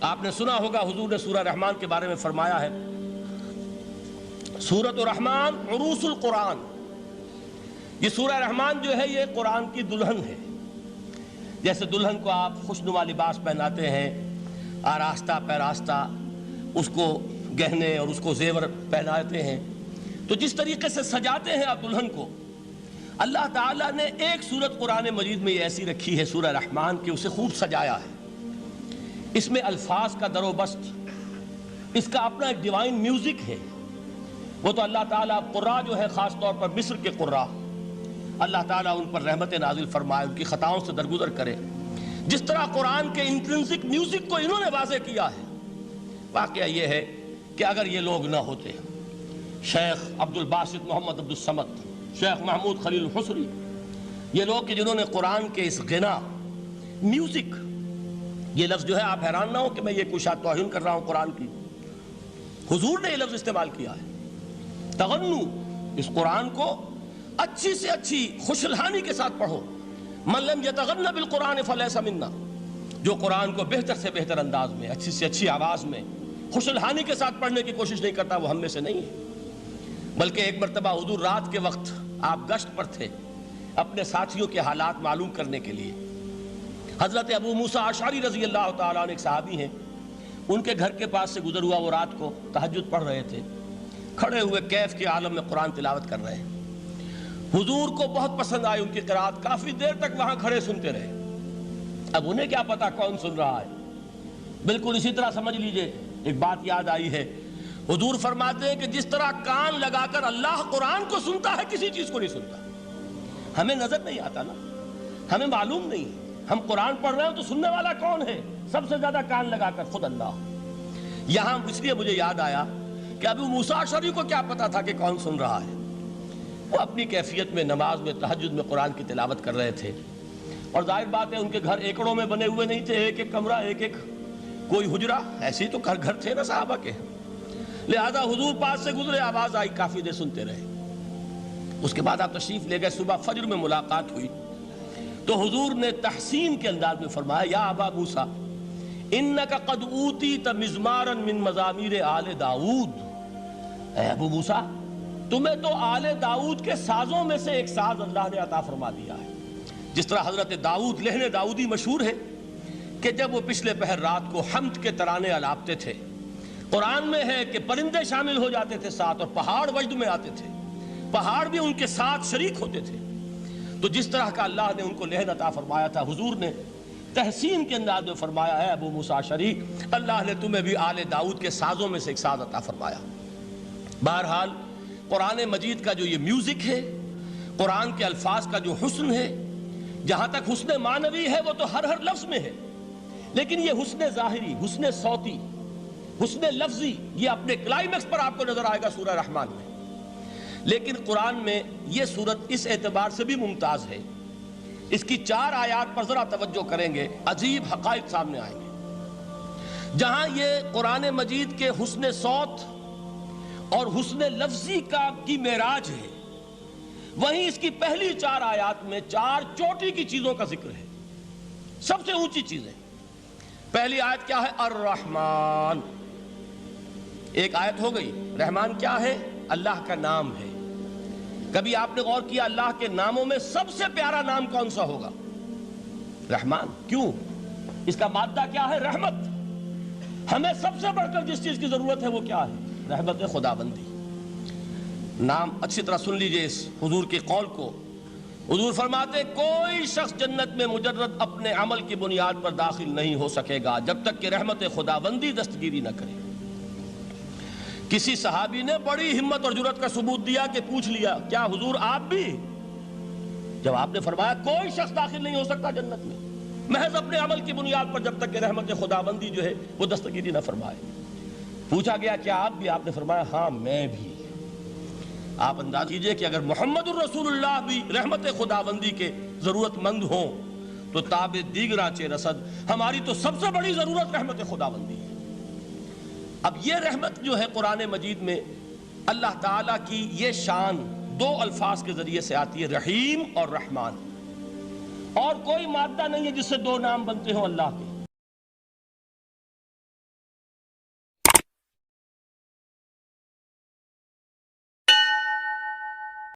آپ نے سنا ہوگا حضور نے سورہ رحمان کے بارے میں فرمایا ہے، سورۃ الرحمن عروس القرآن، یہ سورہ رحمان جو ہے یہ قرآن کی دلہن ہے۔ جیسے دلہن کو آپ خوشنما لباس پہناتے ہیں، آراستہ پیراستہ اس کو گہنے اور اس کو زیور پہناتے ہیں، تو جس طریقے سے سجاتے ہیں آپ دلہن کو، اللہ تعالیٰ نے ایک سورت قرآن مجید میں یہ ایسی رکھی ہے سورہ رحمان کہ اسے خوب سجایا ہے۔ اس میں الفاظ کا در و بست، اس کا اپنا ایک ڈیوائن میوزک ہے۔ وہ تو اللہ تعالیٰ قراء جو ہے، خاص طور پر مصر کے قراء، اللہ تعالیٰ ان پر رحمت نازل فرمائے، ان کی خطاؤں سے درگزر کرے۔ جس طرح قرآن کے انٹرنسک میوزک کو انہوں نے واضح کیا ہے، واقعہ یہ ہے کہ اگر یہ لوگ نہ ہوتے، شیخ عبد الباسط محمد عبد الصمد، شیخ محمود خلیل الحصری، یہ لوگ کہ جنہوں نے قرآن کے اس غنا، میوزک، یہ لفظ جو ہے آپ حیران نہ ہو کہ میں یہ کوئی شاید توہین کر رہا ہوں قرآن کی، حضور نے یہ لفظ استعمال کیا ہے، تغنو، اس قرآن کو اچھی سے اچھی خوشلحانی کے ساتھ پڑھو۔ من لم یتغن بالقرآن فلیس منا، جو قرآن کو بہتر سے بہتر انداز میں، اچھی سے اچھی آواز میں، خوشلحانی کے ساتھ پڑھنے کی کوشش نہیں کرتا، وہ ہم میں سے نہیں ہے۔ بلکہ ایک مرتبہ حضور رات کے وقت آپ گشت پر تھے اپنے ساتھیوں کے حالات معلوم کرنے کے لیے۔ حضرت ابو موسیٰ اشعری رضی اللہ تعالیٰ عنہ ایک صحابی ہیں، ان کے گھر کے پاس سے گزر ہوا، وہ رات کو تہجد پڑھ رہے تھے، کھڑے ہوئے کیف کے عالم میں قرآن تلاوت کر رہے ہیں۔ حضور کو بہت پسند آئی ان کی قرات، کافی دیر تک وہاں کھڑے سنتے رہے۔ اب انہیں کیا پتا کون سن رہا ہے۔ بالکل اسی طرح سمجھ لیجئے، ایک بات یاد آئی ہے، حضور فرماتے ہیں کہ جس طرح کان لگا کر اللہ قرآن کو سنتا ہے، کسی چیز کو نہیں سنتا۔ ہمیں نظر نہیں آتا نا، ہمیں معلوم نہیں، ہم قرآن پڑھ رہے ہیں تو سننے والا کون ہے؟ سب سے زیادہ کان لگا کر خود اللہ۔ یہاں اس لیے مجھے یاد آیا کہ ابو موسیٰ اشعری کو کیا پتا تھا کہ کون سن رہا ہے؟ وہ اپنی کیفیت میں نماز میں تہجد میں قرآن کی تلاوت کر رہے تھے، اور ظاہر بات ہے ان کے گھر ایکڑوں میں بنے ہوئے نہیں تھے، ایک ایک کمرہ، ایک ایک کوئی حجرہ، ایسے ہی تو گھر تھے نا صحابہ کے، لہذا حضور پاس سے گزرے، آواز آئی، کافی دیر سنتے رہے۔ اس کے بعد آپ تشریف لے گئے، صبح فجر میں ملاقات ہوئی تو حضور نے تحسین کے انداز میں فرمایا، یا ابا موسیٰ انک قد اوتیت مزمارا من مزامیر آل داؤد، اے ابو موسیٰ تمہیں تو آل داؤد کے سازوں میں سے ایک ساز اللہ نے عطا فرما دیا ہے۔ جس طرح حضرت داؤد، لہن داؤدی مشہور ہے کہ جب وہ پچھلے پہر رات کو حمد کے ترانے الاپتے تھے، قرآن میں ہے کہ پرندے شامل ہو جاتے تھے ساتھ، اور پہاڑ وجد میں آتے تھے، پہاڑ بھی ان کے ساتھ شریک ہوتے تھے۔ تو جس طرح کا اللہ نے ان کو لہن عطا فرمایا تھا، حضور نے تحسین کے انداز میں فرمایا ہے، ابو موسیٰ اشعری اللہ نے تمہیں بھی آل داؤد کے سازوں میں سے ایک ساز عطا فرمایا۔ بہرحال قرآن مجید کا جو یہ میوزک ہے، قرآن کے الفاظ کا جو حسن ہے، جہاں تک حسن معنوی ہے وہ تو ہر لفظ میں ہے، لیکن یہ حسن ظاہری، حسن صوتی، حسن لفظی، یہ اپنے کلائمیکس پر آپ کو نظر آئے گا سورہ رحمان میں۔ لیکن قرآن میں یہ سورت اس اعتبار سے بھی ممتاز ہے، اس کی 4 آیات پر ذرا توجہ کریں گے، عجیب حقائق سامنے آئیں گے۔ جہاں یہ قرآن مجید کے حسن صوت اور حسن لفظی کی معراج ہے، وہیں اس کی پہلی 4 آیات میں 4 چوٹی کی چیزوں کا ذکر ہے، سب سے اونچی چیزیں۔ پہلی آیت کیا ہے؟ الرحمن، ایک آیت ہو گئی۔ رحمان کیا ہے؟ اللہ کا نام ہے۔ کبھی آپ نے غور کیا اللہ کے ناموں میں سب سے پیارا نام کون سا ہوگا؟ رحمان۔ کیوں؟ اس کا مادہ کیا ہے؟ رحمت۔ ہمیں سب سے بڑھ کر جس چیز کی ضرورت ہے وہ کیا ہے؟ رحمت خداوندی۔ نام اچھی طرح سن لیجئے اس حضور کے قول کو۔ حضور فرماتے کوئی شخص جنت میں مجرد اپنے عمل کی بنیاد پر داخل نہیں ہو سکے گا جب تک کہ رحمت خداوندی دستگیری نہ کرے۔ کسی صحابی نے بڑی ہمت اور جرأت کا ثبوت دیا کہ پوچھ لیا، کیا حضور آپ بھی؟ جب آپ نے فرمایا کوئی شخص داخل نہیں ہو سکتا جنت میں محض اپنے عمل کی بنیاد پر جب تک کہ رحمت خداوندی جو ہے وہ دستگیری نہ فرمائے۔ پوچھا گیا کیا آپ بھی؟ آپ نے فرمایا ہاں میں بھی۔ آپ انداز کیجئے کہ اگر محمد الرسول اللہ بھی رحمت خداوندی کے ضرورت مند ہوں تو تاب دیگراں چہ رسد، ہماری تو سب سے بڑی ضرورت رحمت خداوندی ہے۔ اب یہ رحمت جو ہے قرآن مجید میں اللہ تعالیٰ کی یہ شان 2 الفاظ کے ذریعے سے آتی ہے، رحیم اور رحمان، اور کوئی مادہ نہیں ہے جس سے 2 نام بنتے ہوں اللہ کے۔